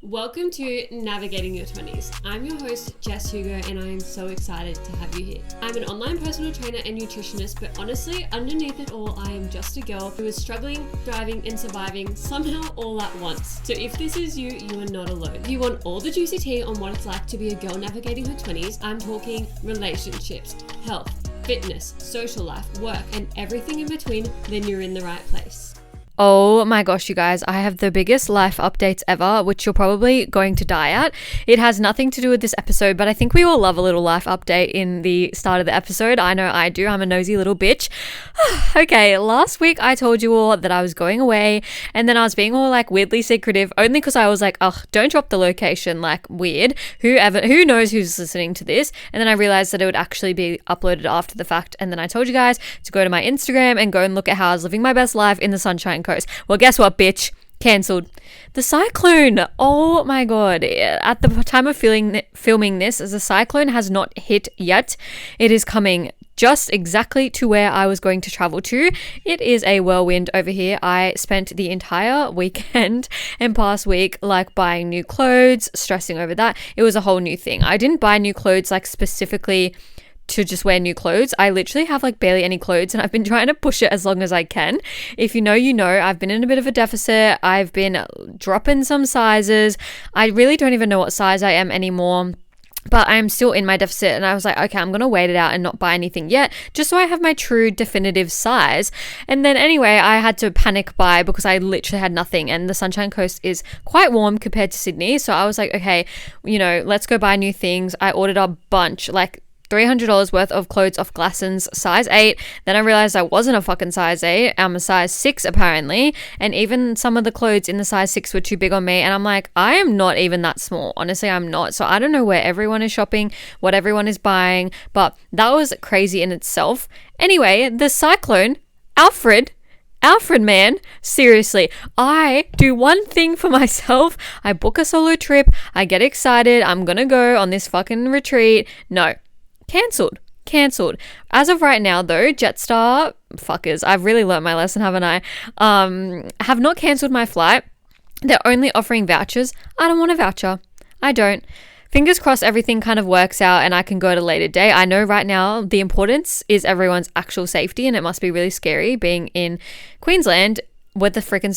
Welcome to Navigating Your 20s. I'm your host, Jess Hugo, and I am so excited to have you here. I'm an online personal trainer and nutritionist, but honestly, underneath it all, I am just a girl who is struggling, thriving, and surviving somehow all at once. So if this is you, you are not alone. If you want all the juicy tea on what it's like to be a girl navigating her 20s, I'm talking relationships, health, fitness, social life, work, and everything in between, then you're in the right place. Oh my gosh, you guys, I have the biggest life updates ever, which you're probably going to die at. It has nothing to do with this episode, but I think we all love a little life update in the start of the episode. I know I do. I'm a nosy little bitch. Okay, last week I told you all that I was going away, and then I was being all like weirdly secretive only because I was like, oh, don't drop the location, like weird. Who knows who's listening to this? And then I realized that it would actually be uploaded after the fact. And then I told you guys to go to my Instagram and go and look at how I was living my best life in the Sunshine Coast. Well, guess what, bitch? Cancelled. The cyclone. Oh my god. At the time of filming this, the cyclone has not hit yet. It is coming just exactly to where I was going to travel to. It is a whirlwind over here. I spent the entire weekend and past week like buying new clothes, stressing over that. It was a whole new thing. I didn't buy new clothes like specifically to just wear new clothes. I literally have like barely any clothes, and I've been trying to push it as long as I can. If you know, you know. I've been in a bit of a deficit. I've been dropping some sizes. I really don't even know what size I am anymore, but I'm still in my deficit. And I was like, okay, I'm going to wait it out and not buy anything yet, just so I have my true definitive size. And then anyway, I had to panic buy because I literally had nothing, and the Sunshine Coast is quite warm compared to Sydney. So I was like, okay, let's go buy new things. I ordered a bunch, like $300 worth of clothes off Glasson's size 8. Then I realized I wasn't a fucking size 8. I'm a size 6 apparently. And even some of the clothes in the size 6 were too big on me. And I'm like, I am not even that small. Honestly, I'm not. So I don't know where everyone is shopping, what everyone is buying. But that was crazy in itself. Anyway, the cyclone, Alfred, man, seriously, I do one thing for myself. I book a solo trip. I get excited. I'm gonna go on this fucking retreat. No. Cancelled. As of right now though, Jetstar fuckers, I've really learnt my lesson, haven't I? Have not cancelled my flight. They're only offering vouchers. I don't want a voucher. I don't. Fingers crossed everything kind of works out and I can go at a later date. I know right now the importance is everyone's actual safety, and it must be really scary being in Queensland with the freaking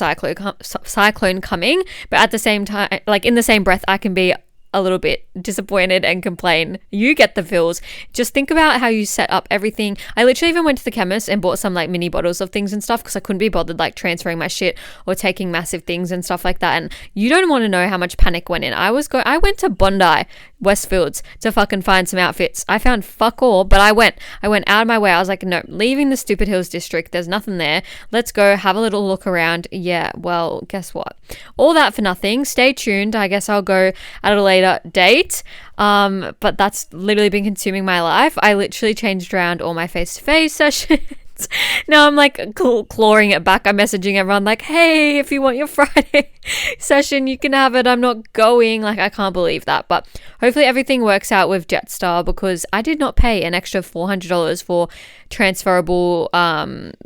cyclone coming. But at the same time, like in the same breath, I can be a little bit disappointed and complain. You get the feels. Just think about how you set up everything. I literally even went to the chemist and bought some like mini bottles of things and stuff because I couldn't be bothered like transferring my shit or taking massive things and stuff like that. And you don't want to know how much panic went in. I went to Bondi, Westfields to fucking find some outfits. I found fuck all, but I went out of my way. I was like, no, leaving the stupid Hills district. There's nothing there. Let's go have a little look around. Yeah, well, guess what? All that for nothing. Stay tuned. I guess I'll go at a later date. But that's literally been consuming my life. I literally changed around all my face-to-face sessions. Now I'm like clawing it back. I'm messaging everyone like, hey, if you want your Friday session, you can have it. I'm not going. Like, I can't believe that. But hopefully everything works out with Jetstar, because I did not pay an extra $400 for transferable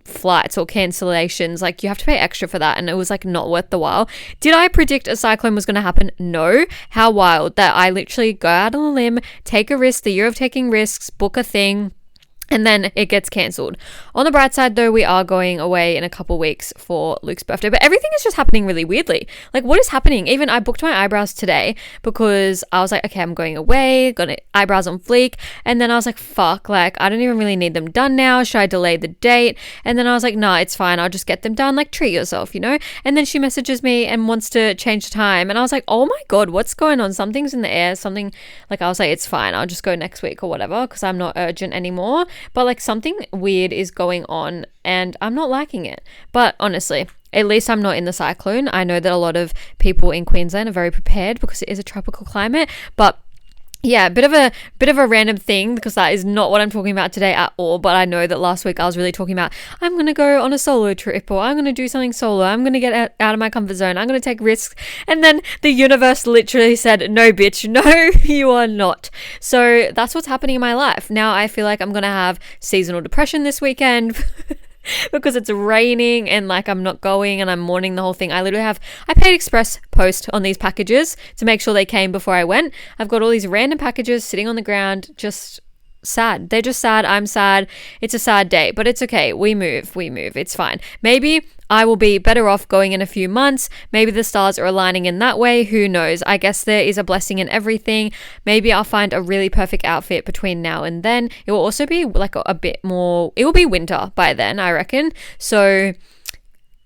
flights or cancellations. Like, you have to pay extra for that, and it was like not worth the while. Did I predict a cyclone was going to happen? No. How wild that I literally go out on a limb, take a risk, the year of taking risks, book a thing, and then it gets cancelled. On the bright side though, we are going away in a couple weeks for Luke's birthday, but everything is just happening really weirdly. Like, what is happening? Even I booked my eyebrows today because I was like, okay, I'm going away, got eyebrows on fleek. And then I was like, fuck, like I don't even really need them done now. Should I delay the date? And then I was like, nah, it's fine. I'll just get them done. Like, treat yourself, And then she messages me and wants to change the time. And I was like, oh my God, what's going on? Something's in the air. Something, like, I was like, it's fine. I'll just go next week or whatever, because I'm not urgent anymore. But like something weird is going on and I'm not liking it. But honestly, at least I'm not in the cyclone. I know that a lot of people in Queensland are very prepared because it is a tropical climate. But yeah, bit of a random thing, because that is not what I'm talking about today at all. But I know that last week I was really talking about, I'm going to go on a solo trip, or I'm going to do something solo. I'm going to get out of my comfort zone. I'm going to take risks. And then the universe literally said, no, bitch, no, you are not. So that's what's happening in my life. Now I feel like I'm going to have seasonal depression this weekend. because it's raining and like I'm not going and I'm mourning the whole thing. I paid express post on these packages to make sure they came before I went. I've got all these random packages sitting on the ground, just sad. They're just sad. I'm sad. It's a sad day, but it's okay. We move. It's fine. Maybe I will be better off going in a few months. Maybe the stars are aligning in that way. Who knows? I guess there is a blessing in everything. Maybe I'll find a really perfect outfit between now and then. It will also be like a bit more, it will be winter by then, I reckon. So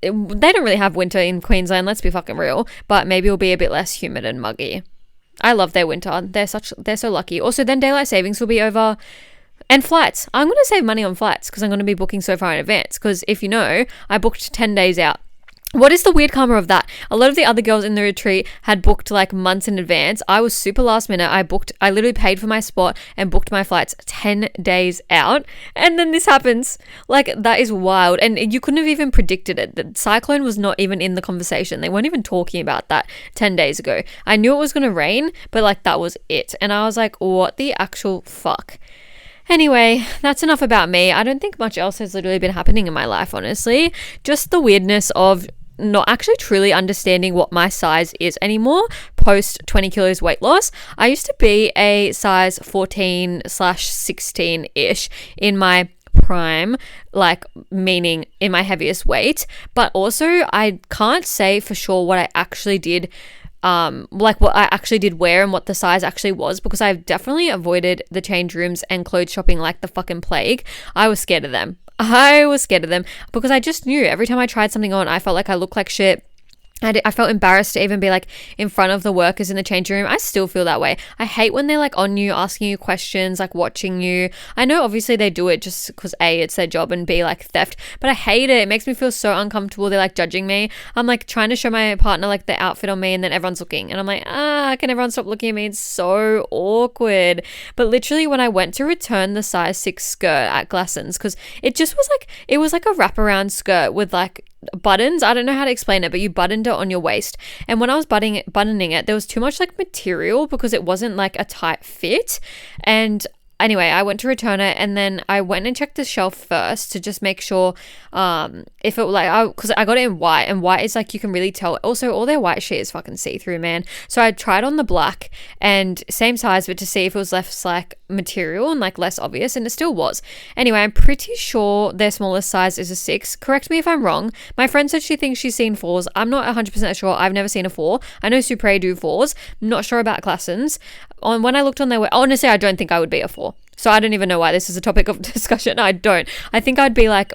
they don't really have winter in Queensland, let's be fucking real, but maybe it'll be a bit less humid and muggy. I love their winter. They're so lucky. Also, then daylight savings will be over. And flights. I'm going to save money on flights because I'm going to be booking so far in advance. Because if you know, I booked 10 days out. What is the weird karma of that? A lot of the other girls in the retreat had booked like months in advance. I was super last minute. I literally paid for my spot and booked my flights 10 days out. And then this happens. Like, that is wild. And you couldn't have even predicted it. The cyclone was not even in the conversation. They weren't even talking about that 10 days ago. I knew it was going to rain, but like that was it. And I was like, what the actual fuck? Anyway, that's enough about me. I don't think much else has literally been happening in my life, honestly. Just the weirdness of not actually truly understanding what my size is anymore post 20 kilos weight loss. I used to be a size 14/16-ish in my prime, like meaning in my heaviest weight, but also I can't say for sure what I actually did, like what I actually did wear and what the size actually was, because I've definitely avoided the change rooms and clothes shopping like the fucking plague. I was scared of them because I just knew every time I tried something on, I felt like I looked like shit. I felt embarrassed to even be like in front of the workers in the changing room. I still feel that way. I hate when they're like on you, asking you questions, like watching you. I know obviously they do it just because A, it's their job, and B, like theft, but I hate it. It makes me feel so uncomfortable. They're like judging me. I'm like trying to show my partner like the outfit on me, and then everyone's looking and I'm like, can everyone stop looking at me? It's so awkward. But literally when I went to return the size 6 skirt at Glassons, because it just was like, it was like a wraparound skirt with like buttons. I don't know how to explain it, but you buttoned it on your waist, and when I was buttoning it, there was too much like material because it wasn't like a tight fit. And anyway, I went to return it, and then I went and checked the shelf first to just make sure if it like, because I got it in white, and white is like, you can really tell. Also, all their white shit is fucking see-through, man. So I tried on the black and same size, but to see if it was less like material and like less obvious, and it still was. Anyway, I'm pretty sure their smallest size is a 6. Correct me if I'm wrong. My friend said she thinks she's seen 4s. I'm not 100% sure. I've never seen a 4. I know Supre do 4s. I'm not sure about Glassons. When I looked on their website, honestly, I don't think I would be a 4. So I don't even know why this is a topic of discussion. I think I'd be like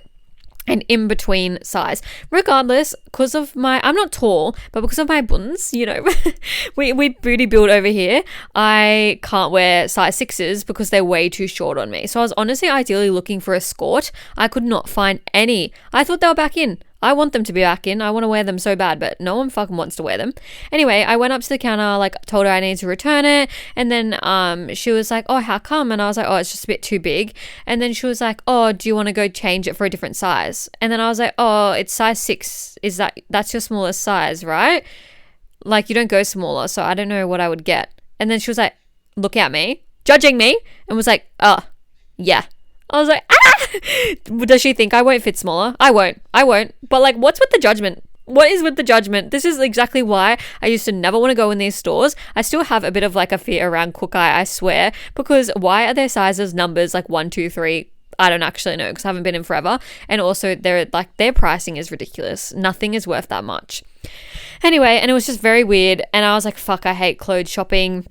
an in-between size. Regardless, because of I'm not tall, but because of my buns, you know, we booty build over here, I can't wear size 6s because they're way too short on me. So I was honestly ideally looking for a skirt. I could not find any. I thought they were back in. I want them to be back in. I want to wear them so bad, but no one fucking wants to wear them. Anyway, I went up to the counter, like told her I needed to return it. And then she was like, oh, how come? And I was like, oh, it's just a bit too big. And then she was like, oh, do you want to go change it for a different size? And then I was like, oh, it's size 6. That's your smallest size, right? Like, you don't go smaller, so I don't know what I would get. And then she was like, looking at me, judging me, and was like, oh, yeah. I was like, does she think I won't fit smaller? I won't. But like, what's with the judgment? What is with the judgment? This is exactly why I used to never want to go in these stores. I still have a bit of like a fear around Cook Eye, I swear, because why are their sizes numbers like 1, 2, 3? I don't actually know because I haven't been in forever. And also their pricing is ridiculous. Nothing is worth that much. Anyway, and it was just very weird. And I was like, fuck, I hate clothes shopping.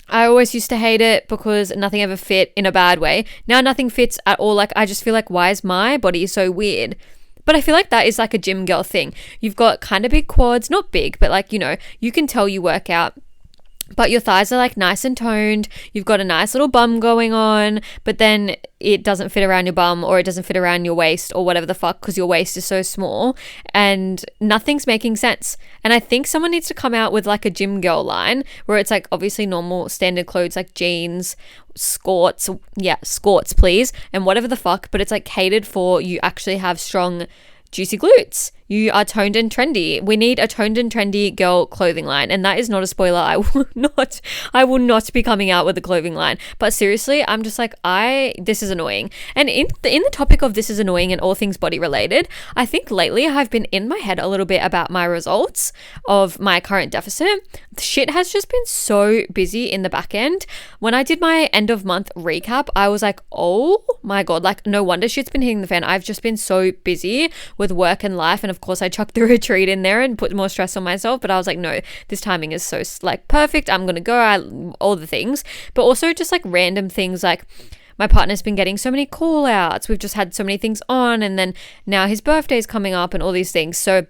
I always used to hate it because nothing ever fit in a bad way. Now nothing fits at all. Like, I just feel like, why is my body so weird? But I feel like that is like a gym girl thing. You've got kind of big quads, not big, but like, you know, you can tell you work out. But your thighs are like nice and toned. You've got a nice little bum going on, but then it doesn't fit around your bum, or it doesn't fit around your waist, or whatever the fuck, because your waist is so small and nothing's making sense. And I think someone needs to come out with like a gym girl line where it's like obviously normal standard clothes like jeans, skirts, please, and whatever the fuck, but it's like catered for you actually have strong juicy glutes. you are toned and trendy. We need a toned and trendy girl clothing line. And that is not a spoiler. I will not be coming out with a clothing line. But seriously, I'm just like, this is annoying. And in the topic of this is annoying and all things body related, I think lately I've been in my head a little bit about my results of my current deficit. Shit has just been so busy in the back end. When I did my end of month recap, I was like, oh my God, like no wonder shit's been hitting the fan. I've just been so busy with work and life. And of course I chucked the retreat in there and put more stress on myself. But I was like, no, this timing is so like perfect. I'm going to go, all the things, but also just like random things like my partner's been getting so many call outs. We've just had so many things on, and then now his birthday's coming up and all these things. So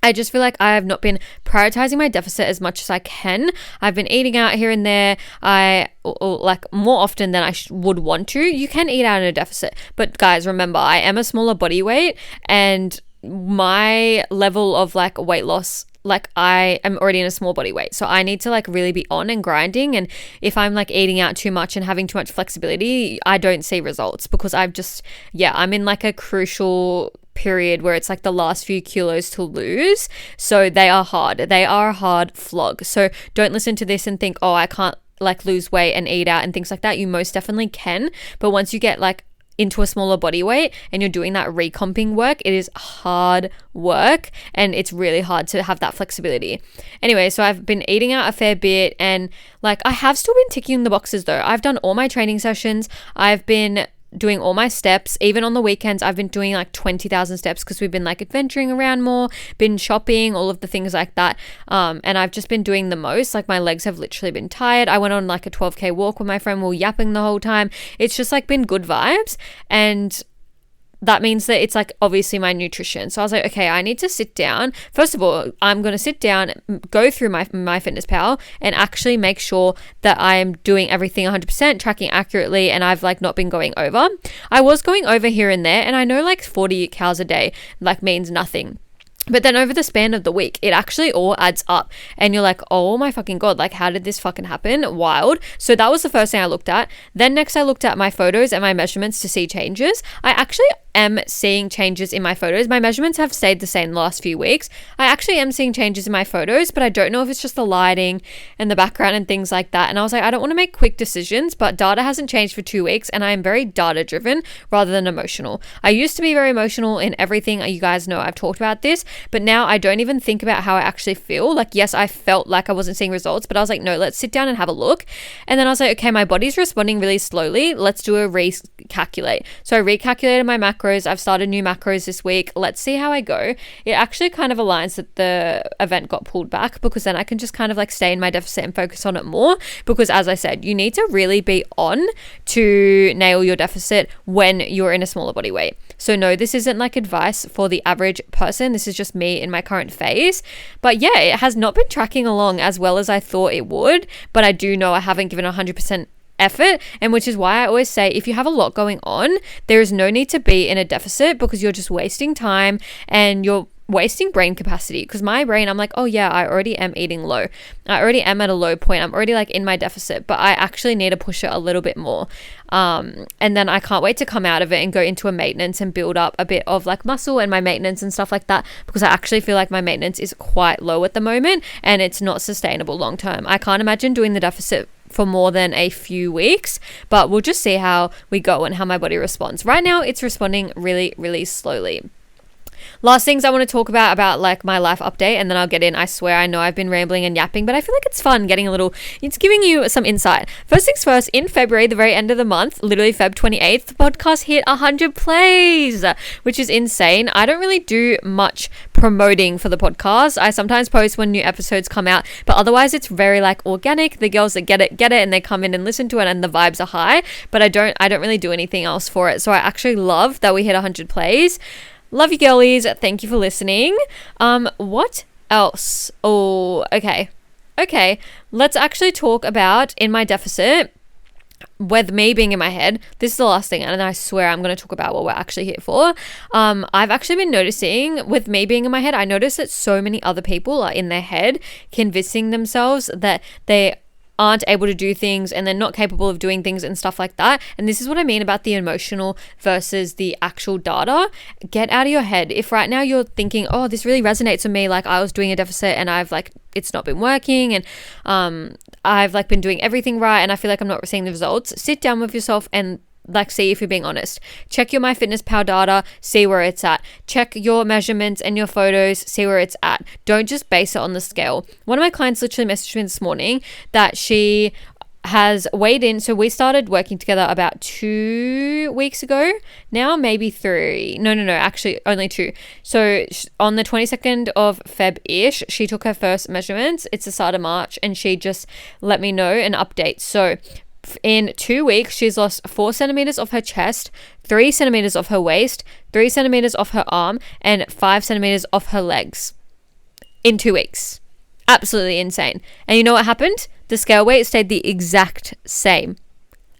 I just feel like I have not been prioritizing my deficit as much as I can. I've been eating out here and there. Like more often than I would want to. You can eat out in a deficit, but guys, remember, I am a smaller body weight, and my level of like weight loss, like I am already in a small body weight. So I need to like really be on and grinding. And if I'm like eating out too much and having too much flexibility, I don't see results because I'm in like a crucial period where it's like the last few kilos to lose. So they are hard. They are a hard flog. So don't listen to this and think, oh, I can't like lose weight and eat out and things like that. You most definitely can. But once you get like into a smaller body weight and you're doing that recomping work, it is hard work and it's really hard to have that flexibility. Anyway, so I've been eating out a fair bit, and like I have still been ticking the boxes though. I've done all my training sessions. I've been doing all my steps. Even on the weekends, I've been doing like 20,000 steps because we've been like adventuring around more, been shopping, all of the things like that. And I've just been doing the most. Like my legs have literally been tired. I went on like a 12K walk with my friend. We were yapping the whole time. It's just like been good vibes. And that means that it's like obviously my nutrition. So I was like, okay, I need to sit down. First of all, I'm going to sit down, go through my MyFitnessPal and actually make sure that I am doing everything 100%, tracking accurately, and I've like not been going over. I was going over here and there, and I know like 40 calories a day like means nothing. But then over the span of the week, it actually all adds up. And you're like, oh my fucking God, like how did this fucking happen? Wild. So that was the first thing I looked at. Then next I looked at my photos and my measurements to see changes. I actually am seeing changes in my photos. My measurements have stayed the same the last few weeks. I actually am seeing changes in my photos, but I don't know if it's just the lighting and the background and things like that. And I was like, I don't want to make quick decisions, but data hasn't changed for 2 weeks and I am very data driven rather than emotional. I used to be very emotional in everything. You guys know I've talked about this, but now I don't even think about how I actually feel. Like, yes, I felt like I wasn't seeing results, but I was like, no, let's sit down and have a look. And then I was like, okay, my body's responding really slowly. Let's do a recalculate. So I recalculated my macros. I've started new macros this week. Let's see how I go. It actually kind of aligns that the event got pulled back because then I can just kind of like stay in my deficit and focus on it more, because as I said, you need to really be on to nail your deficit when you're in a smaller body weight. So no, this isn't like advice for the average person. This is just me in my current phase. But yeah, it has not been tracking along as well as I thought it would, but I do know I haven't given 100% effort, and which is why I always say if you have a lot going on, there is no need to be in a deficit because you're just wasting time and you're wasting brain capacity. Because my brain, I'm like, oh yeah, I already am eating low. I already am at a low point. I'm already like in my deficit, but I actually need to push it a little bit more. And then I can't wait to come out of it and go into a maintenance and build up a bit of like muscle and my maintenance and stuff like that, because I actually feel like my maintenance is quite low at the moment and it's not sustainable long term. I can't imagine doing the deficit for more than a few weeks, but we'll just see how we go and how my body responds. Right now, it's responding really, really slowly. Last things I want to talk about like my life update, and then I'll get in. I swear I know I've been rambling and yapping, but I feel like it's fun getting it's giving you some insight. First things first, in February, the very end of the month, literally Feb 28th, the podcast hit 100 plays, which is insane. I don't really do much promoting for the podcast. I sometimes post when new episodes come out, but otherwise it's very like organic. The girls that get it, and they come in and listen to it and the vibes are high, but I don't really do anything else for it. So I actually love that we hit 100 plays. Love you girlies. Thank you for listening. What else? Oh, okay. Let's actually talk about in my deficit with me being in my head. This is the last thing, and I swear I'm going to talk about what we're actually here for. I've actually been noticing with me being in my head, I notice that so many other people are in their head convincing themselves that they aren't able to do things and they're not capable of doing things and stuff like that. And this is what I mean about the emotional versus the actual data. Get out of your head. If right now you're thinking, oh, this really resonates with me, like I was doing a deficit and I've like, it's not been working, and I've like been doing everything right and I feel like I'm not seeing the results, sit down with yourself and like see if you're being honest. Check your MyFitnessPal data, see where it's at. Check your measurements and your photos, see where it's at. Don't just base it on the scale. One of my clients literally messaged me this morning that she has weighed in. So we started working together about 2 weeks ago now, maybe 3. No, actually only 2. So on the 22nd of Feb-ish, she took her first measurements. It's the start of March, and she just let me know an update. So in 2 weeks, she's lost 4 centimeters off her chest, 3 centimeters off her waist, 3 centimeters off her arm, and 5 centimeters off her legs in 2 weeks. Absolutely insane. And you know what happened? The scale weight stayed the exact same.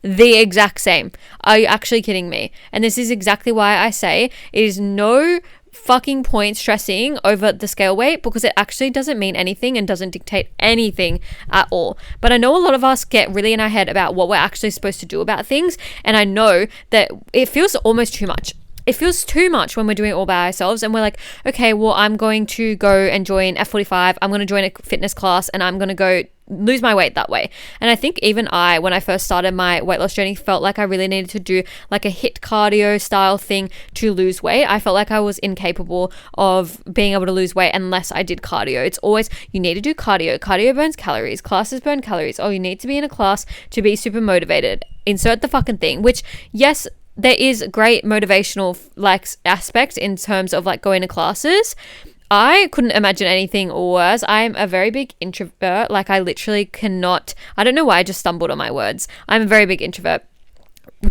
The exact same. Are you actually kidding me? And this is exactly why I say it is no fucking point stressing over the scale weight, because it actually doesn't mean anything and doesn't dictate anything at all. But I know a lot of us get really in our head about what we're actually supposed to do about things, and I know that it feels almost too much. It feels too much when we're doing it all by ourselves and we're like, okay, well, I'm going to go and join F45. I'm going to join a fitness class and I'm going to go lose my weight that way. And I think even when I first started my weight loss journey, felt like I really needed to do like a HIIT cardio style thing to lose weight. I felt like I was incapable of being able to lose weight unless I did cardio. It's always, you need to do cardio. Cardio burns calories. Classes burn calories. Oh, you need to be in a class to be super motivated. Insert the fucking thing, which, yes, there is great motivational like aspect in terms of like going to classes. I couldn't imagine anything worse. I'm a very big introvert. Like I literally cannot, I don't know why I just stumbled on my words. I'm a very big introvert.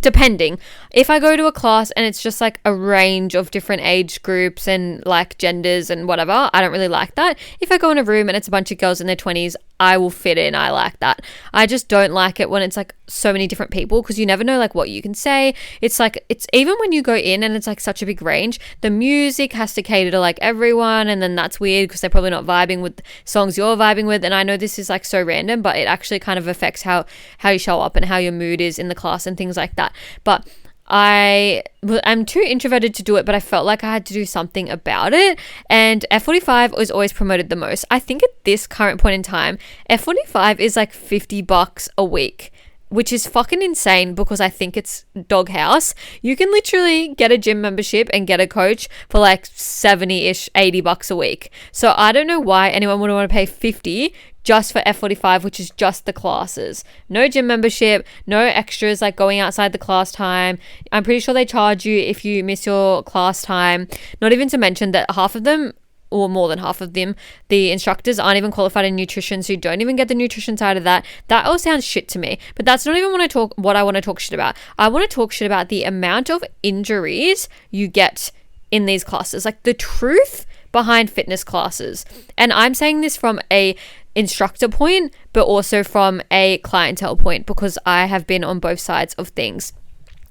Depending, if I go to a class and it's just like a range of different age groups and like genders and whatever, I don't really like that. If I go in a room and it's a bunch of girls in their 20s, I will fit in. I like that. I just don't like it when it's like so many different people, because you never know like what you can say. It's like, it's even when you go in and it's like such a big range, the music has to cater to like everyone, and then that's weird because they're probably not vibing with songs you're vibing with. And I know this is like so random, but it actually kind of affects how you show up and how your mood is in the class and things like that. But I'm too introverted to do it, but I felt like I had to do something about it. And F45 was always promoted the most. I think at this current point in time, F45 is like $50 a week, which is fucking insane because I think it's doghouse. You can literally get a gym membership and get a coach for like 70-ish, $80 a week. So I don't know why anyone would want to pay $50 just for F45, which is just the classes. No gym membership, no extras like going outside the class time. I'm pretty sure they charge you if you miss your class time. Not even to mention that half of them, or more than half of them, the instructors aren't even qualified in nutrition, so you don't even get the nutrition side of that. That all sounds shit to me, but that's not even what I want to talk shit about. I want to talk shit about the amount of injuries you get in these classes, like the truth behind fitness classes. And I'm saying this from a instructor point, but also from a clientele point, because I have been on both sides of things.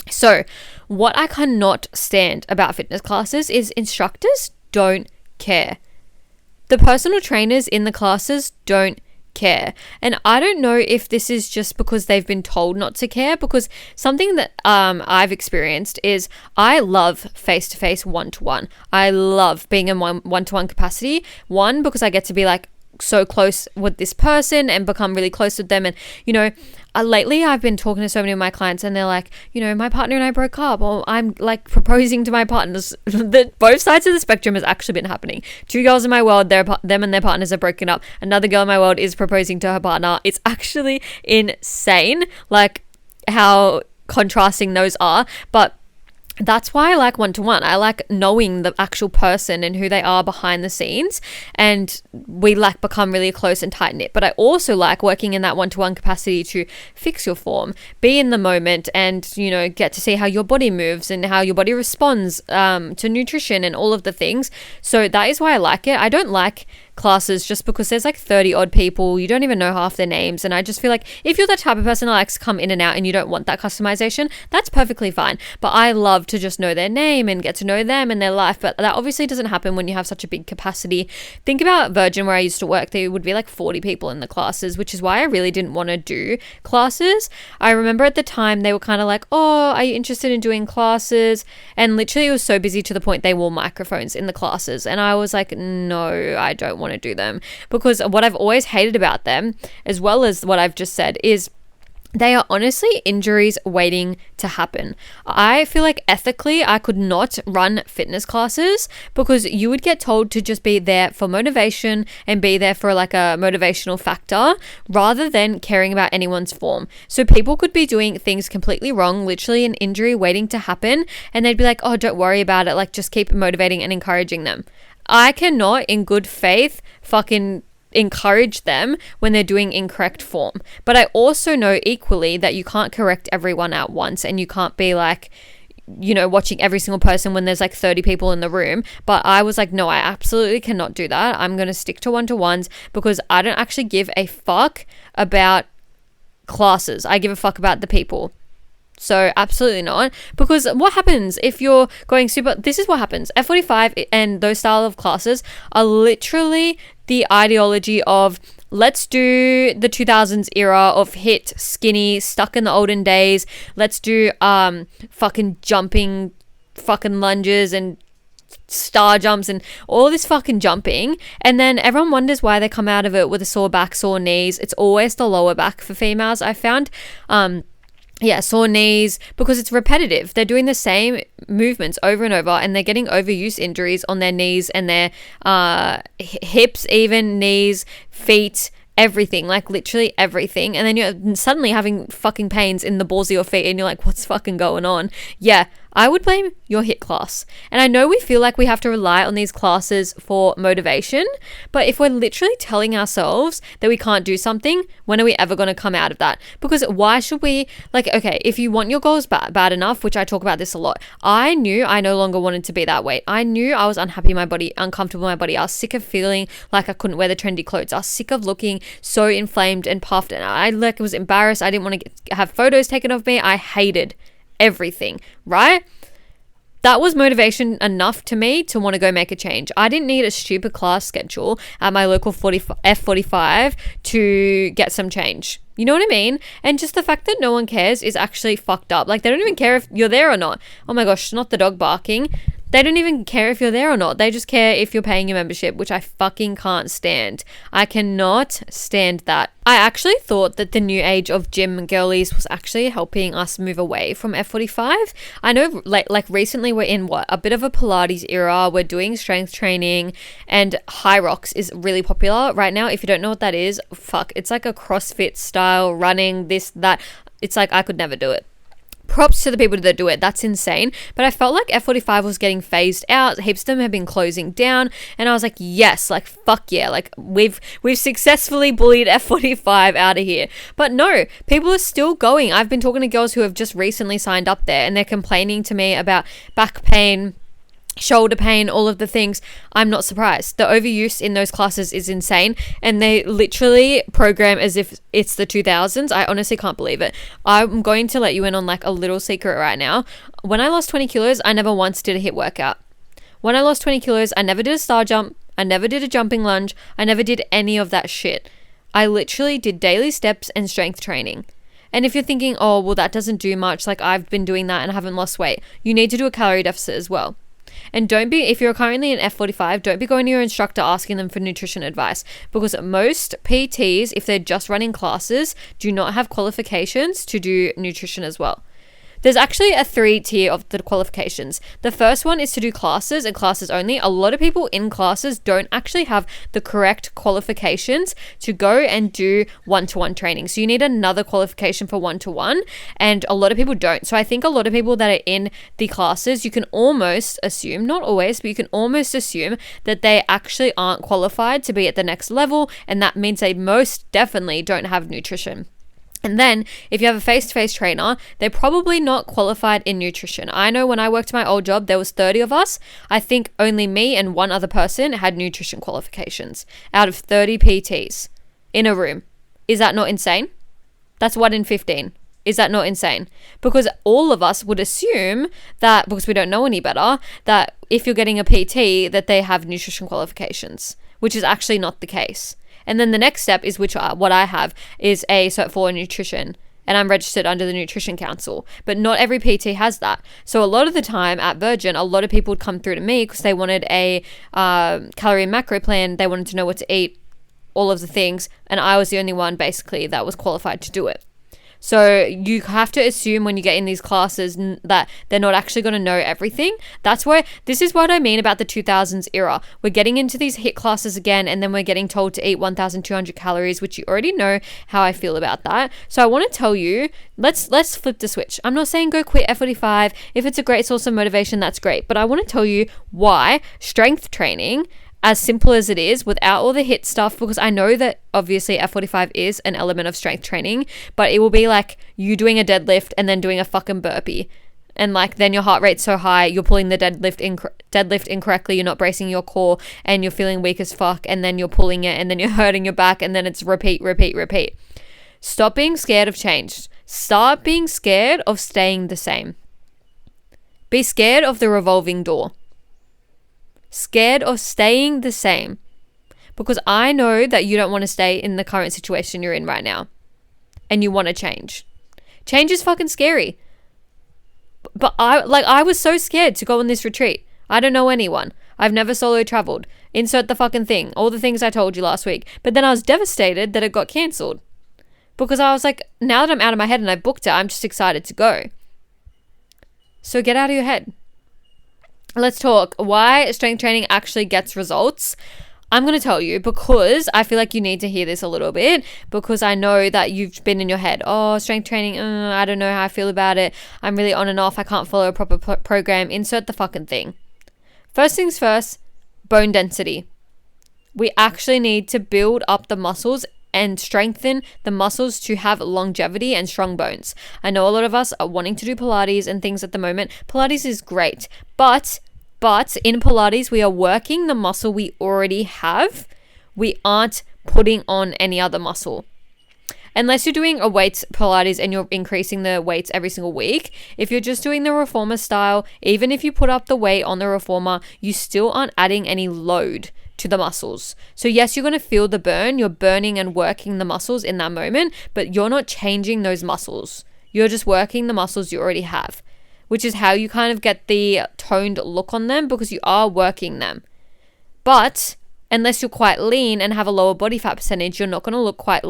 So what I cannot stand about fitness classes is instructors don't care. The personal trainers in the classes don't care. And I don't know if this is just because they've been told not to care, because something that I've experienced is I love face-to-face one-to-one. I love being in one-to-one capacity. One, because I get to be like so close with this person and become really close with them. And you know, lately I've been talking to so many of my clients and they're like, you know, my partner and I broke up, or I'm like proposing to my partners. That both sides of the spectrum has actually been happening. 2 girls in my world, them and their partners are broken up. Another girl in my world is proposing to her partner. It's actually insane, like how contrasting those are. But that's why I like one-to-one. I like knowing the actual person and who they are behind the scenes, and we like become really close and tight-knit. But I also like working in that one-to-one capacity to fix your form, be in the moment, and you know, get to see how your body moves and how your body responds to nutrition and all of the things. So that is why I like it. I don't like classes just because there's like 30 odd people. You don't even know half their names. And I just feel like if you're the type of person that likes to come in and out and you don't want that customization, that's perfectly fine. But I love to just know their name and get to know them and their life. But that obviously doesn't happen when you have such a big capacity. Think about Virgin, where I used to work. There would be like 40 people in the classes, which is why I really didn't want to do classes. I remember at the time they were kind of like, oh, are you interested in doing classes? And literally it was so busy to the point they wore microphones in the classes. And I was like, no, I don't want to do them. Because what I've always hated about them, as well as what I've just said, is they are honestly injuries waiting to happen. I feel like ethically I could not run fitness classes because you would get told to just be there for motivation and be there for like a motivational factor rather than caring about anyone's form. So people could be doing things completely wrong, literally an injury waiting to happen, and they'd be like, oh, don't worry about it. Like, just keep motivating and encouraging them. I cannot in good faith fucking encourage them when they're doing incorrect form. But I also know equally that you can't correct everyone at once, and you can't be like, you know, watching every single person when there's like 30 people in the room. But I was like, no, I absolutely cannot do that. I'm going to stick to one-to-ones because I don't actually give a fuck about classes. I give a fuck about the people. So absolutely not, because what happens if you're going super, this is what happens. F45 and those style of classes are literally the ideology of let's do the 2000s era of HIIT, skinny, stuck in the olden days. Let's do fucking jumping, fucking lunges and star jumps and all this fucking jumping, and then everyone wonders why they come out of it with a sore back, sore knees. It's always the lower back for females, I found. Sore knees, because it's repetitive. They're doing the same movements over and over, and they're getting overuse injuries on their knees and their hips, even knees, feet, everything, like literally everything. And then you're suddenly having fucking pains in the balls of your feet, and you're like, what's fucking going on? Yeah, I would blame your HIIT class. And I know we feel like we have to rely on these classes for motivation, but if we're literally telling ourselves that we can't do something, when are we ever going to come out of that? Because why should we, like, okay, if you want your goals bad enough, which I talk about this a lot, I knew I no longer wanted to be that weight. I knew I was unhappy in my body, uncomfortable in my body. I was sick of feeling like I couldn't wear the trendy clothes. I was sick of looking so inflamed and puffed, and I was embarrassed. I didn't want to have photos taken of me. I hated everything, right? That was motivation enough to me to want to go make a change. I didn't need a stupid class schedule at my local F45 to get some change. You know what I mean? And just the fact that no one cares is actually fucked up. Like, they don't even care if you're there or not. Oh my gosh, not the dog barking. They don't even care if you're there or not. They just care if you're paying your membership, which I fucking can't stand. I cannot stand that. I actually thought that the new age of gym girlies was actually helping us move away from F45. I know like recently we're in a bit of a Pilates era. We're doing strength training, and High Rocks is really popular right now. If you don't know what that is, fuck, it's like a CrossFit style running, this, that. It's like I could never do it. Props to the people that do it. That's insane. But I felt like F45 was getting phased out. Heaps of them have been closing down, and I was like, yes, like fuck yeah, like we've successfully bullied F45 out of here. But no, people are still going. I've been talking to girls who have just recently signed up there, and they're complaining to me about back pain, shoulder pain, all of the things. I'm not surprised. The overuse in those classes is insane, and they literally program as if it's the 2000s. I honestly can't believe it. I'm going to let you in on like a little secret right now. When I lost 20 kilos, I never once did a HIIT workout. When I lost 20 kilos, I never did a star jump. I never did a jumping lunge. I never did any of that shit. I literally did daily steps and strength training. And if you're thinking, oh, well, that doesn't do much, like I've been doing that and I haven't lost weight, you need to do a calorie deficit as well. And if you're currently in F45, don't be going to your instructor asking them for nutrition advice, because most PTs, if they're just running classes, do not have qualifications to do nutrition as well. There's actually a 3-tier of the qualifications. The first one is to do classes and classes only. A lot of people in classes don't actually have the correct qualifications to go and do one-to-one training. So you need another qualification for one-to-one, and a lot of people don't. So I think a lot of people that are in the classes, you can almost assume, not always, but you can almost assume that they actually aren't qualified to be at the next level, and that means they most definitely don't have nutrition. And then if you have a face-to-face trainer, they're probably not qualified in nutrition. I know when I worked my old job, there was 30 of us. I think only me and one other person had nutrition qualifications out of 30 PTs in a room. Is that not insane? That's 1 in 15. Is that not insane? Because all of us would assume that, because we don't know any better, that if you're getting a PT, that they have nutrition qualifications, which is actually not the case. And then the next step is what I have is a Cert 4 in nutrition, and I'm registered under the Nutrition Council. But not every PT has that. So a lot of the time at Virgin, a lot of people would come through to me because they wanted a calorie and macro plan. They wanted to know what to eat, all of the things, and I was the only one basically that was qualified to do it. So you have to assume when you get in these classes that they're not actually going to know everything. This is what I mean about the 2000s era. We're getting into these HIIT classes again, and then we're getting told to eat 1,200 calories, which you already know how I feel about that. So I want to tell you, let's flip the switch. I'm not saying go quit F45. If it's a great source of motivation, that's great. But I want to tell you why strength training, as simple as it is, without all the HIIT stuff, because I know that obviously F45 is an element of strength training, but it will be like you doing a deadlift and then doing a fucking burpee. And like then your heart rate's so high, you're pulling the deadlift incorrectly, you're not bracing your core, and you're feeling weak as fuck, and then you're pulling it, and then you're hurting your back, and then it's repeat. Stop being scared of change. Start being scared of staying the same. Be scared of the revolving door. Scared of staying the same, because I know that you don't want to stay in the current situation you're in right now, and you want to change. Change is fucking scary. But I was so scared to go on this retreat. I don't know anyone. I've never solo traveled. Insert the fucking thing. All the things I told you last week. But then I was devastated that it got cancelled, because I was like, now that I'm out of my head and I booked it, I'm just excited to go. So get out of your head. Let's talk why strength training actually gets results. I'm going to tell you because I feel like you need to hear this a little bit, because I know that you've been in your head, oh, strength training, I don't know how I feel about it. I'm really on and off. I can't follow a proper program. Insert the fucking thing. First things first, bone density. We actually need to build up the muscles and strengthen the muscles to have longevity and strong bones. I know a lot of us are wanting to do Pilates and things at the moment. Pilates is great, but in Pilates, we are working the muscle we already have. We aren't putting on any other muscle. Unless you're doing a weights Pilates and you're increasing the weights every single week, if you're just doing the reformer style, even if you put up the weight on the reformer, you still aren't adding any load to the muscles. So yes, you're going to feel the burn. You're burning and working the muscles in that moment, but you're not changing those muscles. You're just working the muscles you already have, which is how you kind of get the toned look on them, because you are working them. But unless you're quite lean and have a lower body fat percentage, you're not going to look quite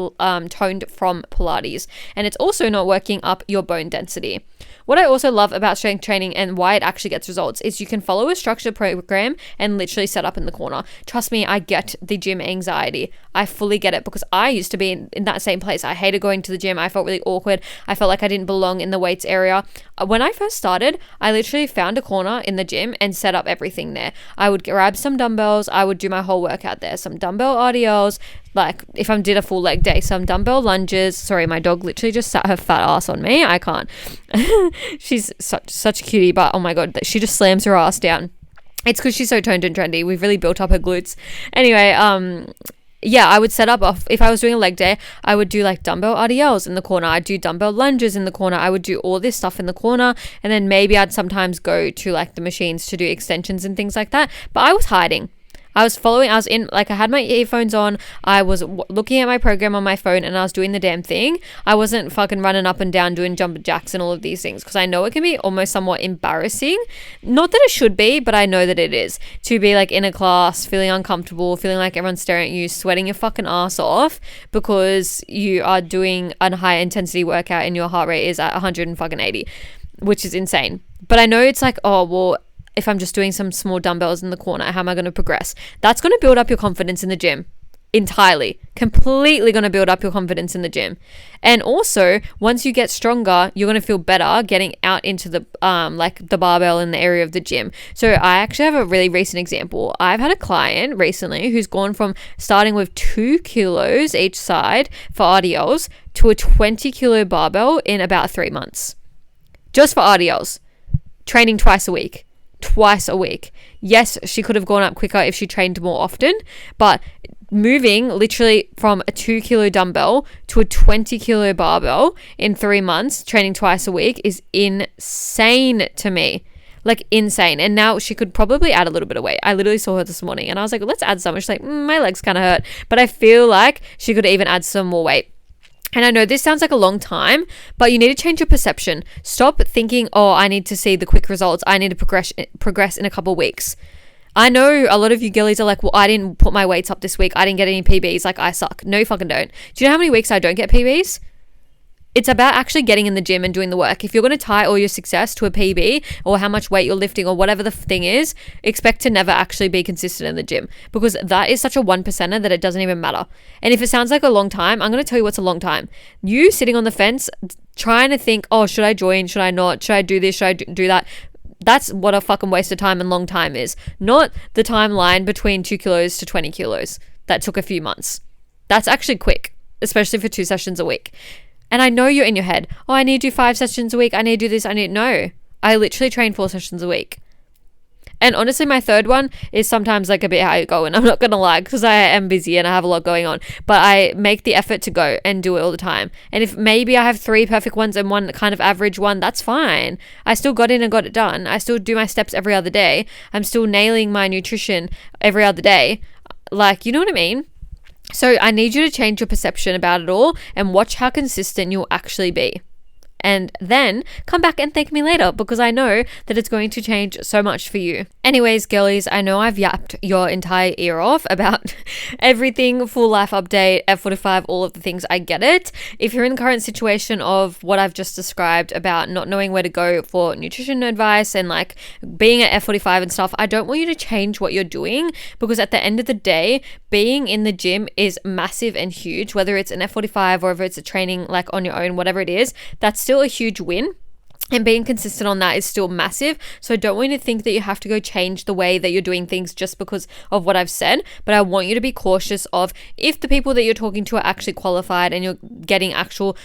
toned from Pilates. And it's also not working up your bone density. What I also love about strength training and why it actually gets results is you can follow a structured program and literally set up in the corner. Trust me, I get the gym anxiety. I fully get it, because I used to be in that same place. I hated going to the gym. I felt really awkward. I felt like I didn't belong in the weights area. When I first started, I literally found a corner in the gym and set up everything there. I would grab some dumbbells. I would do my whole workout there. Some dumbbell RDLs, like if I did a full leg day, some dumbbell lunges. Sorry, my dog literally just sat her fat ass on me. I can't. She's such a cutie, but oh my god, she just slams her ass down. It's because she's so toned and trendy. We've really built up her glutes. Anyway, yeah, I would set up if I was doing a leg day, I would do like dumbbell RDLs in the corner. I'd do dumbbell lunges in the corner. I would do all this stuff in the corner. And then maybe I'd sometimes go to like the machines to do extensions and things like that. But I was hiding. I had my earphones on, I was looking at my program on my phone, and I was doing the damn thing. I wasn't fucking running up and down doing jumping jacks and all of these things, because I know it can be almost somewhat embarrassing. Not that it should be, but I know that it is. To be like in a class, feeling uncomfortable, feeling like everyone's staring at you, sweating your fucking ass off because you are doing a high intensity workout and your heart rate is at 180, which is insane. But I know it's like, oh, well, if I'm just doing some small dumbbells in the corner, how am I going to progress? That's going to build up your confidence in the gym. entirely, completely going to build up your confidence in the gym. And also, once you get stronger, you're going to feel better getting out into the like the barbell in the area of the gym. So I actually have a really recent example. I've had a client recently who's gone from starting with 2 kilos each side for RDLs to a 20 kilo barbell in about 3 months, just for RDLs, training twice a week. Yes, she could have gone up quicker if she trained more often, but moving literally from a 2 kilo dumbbell to a 20 kilo barbell in 3 months, training twice a week, is insane to me. Like, insane. And now she could probably add a little bit of weight. I literally saw her this morning and I was like, let's add some. She's like, my legs kind of hurt, but I feel like she could even add some more weight. And I know this sounds like a long time, but you need to change your perception. Stop thinking, oh, I need to see the quick results. I need to progress in a couple of weeks. I know a lot of you girlies are like, well, I didn't put my weights up this week. I didn't get any PBs. Like, I suck. No, you fucking don't. Do you know how many weeks I don't get PBs? It's about actually getting in the gym and doing the work. If you're going to tie all your success to a PB or how much weight you're lifting or whatever the thing is, expect to never actually be consistent in the gym, because that is such a 1%er that it doesn't even matter. And if it sounds like a long time, I'm going to tell you what's a long time. You sitting on the fence trying to think, oh, should I join? Should I not? Should I do this? Should I do that? That's what a fucking waste of time and long time is. Not the timeline between 2 kilos to 20 kilos that took a few months. That's actually quick, especially for 2 sessions a week. And I know you're in your head, oh, I need to do 5 sessions a week. I need to do this. No, I literally train 4 sessions a week. And honestly, my third one is sometimes like a bit how you go. And I'm not going to lie, because I am busy and I have a lot going on, but I make the effort to go and do it all the time. And if maybe I have 3 perfect ones and 1 kind of average one, that's fine. I still got in and got it done. I still do my steps every other day. I'm still nailing my nutrition every other day. Like, you know what I mean? So I need you to change your perception about it all and watch how consistent you'll actually be. And then come back and thank me later, because I know that it's going to change so much for you. Anyways, girlies, I know I've yapped your entire ear off about everything, full life update, F45, all of the things. I get it. If you're in the current situation of what I've just described about not knowing where to go for nutrition advice and like being at F45 and stuff, I don't want you to change what you're doing, because at the end of the day, being in the gym is massive and huge, whether it's an F45 or if it's a training like on your own, whatever it is, that's still a huge win. And being consistent on that is still massive. So I don't want you to think that you have to go change the way that you're doing things just because of what I've said. But I want you to be cautious of if the people that you're talking to are actually qualified and you're getting actual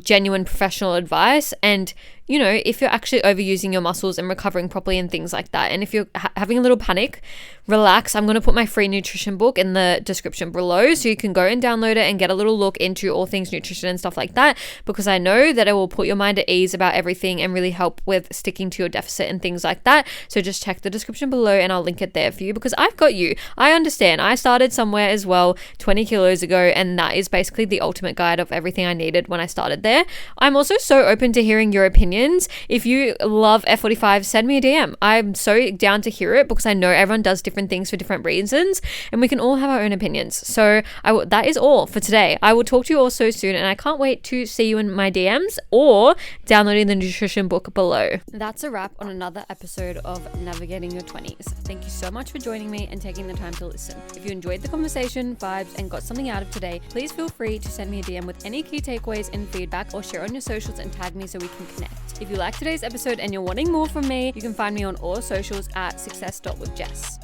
genuine professional advice, and you know, if you're actually overusing your muscles and recovering properly and things like that. And if you're having a little panic, relax. I'm going to put my free nutrition book in the description below so you can go and download it and get a little look into all things nutrition and stuff like that, because I know that it will put your mind at ease about everything and really help with sticking to your deficit and things like that. So just check the description below and I'll link it there for you, because I've got you. I understand. I started somewhere as well 20 kilos ago, and that is basically the ultimate guide of everything I needed when I started there. I'm also so open to hearing your opinions. If you love F45, send me a DM. I'm so down to hear it, because I know everyone does different things for different reasons and we can all have our own opinions. So that is all for today. I will talk to you all so soon, and I can't wait to see you in my DMs or downloading the nutrition book below. That's a wrap on another episode of Navigating Your 20s. Thank you so much for joining me and taking the time to listen. If you enjoyed the conversation, vibes, and got something out of today, please feel free to send me a DM with any key takeaways and feedback, or share on your socials and tag me so we can connect. If you liked today's episode and you're wanting more from me, you can find me on all socials at success.withjess.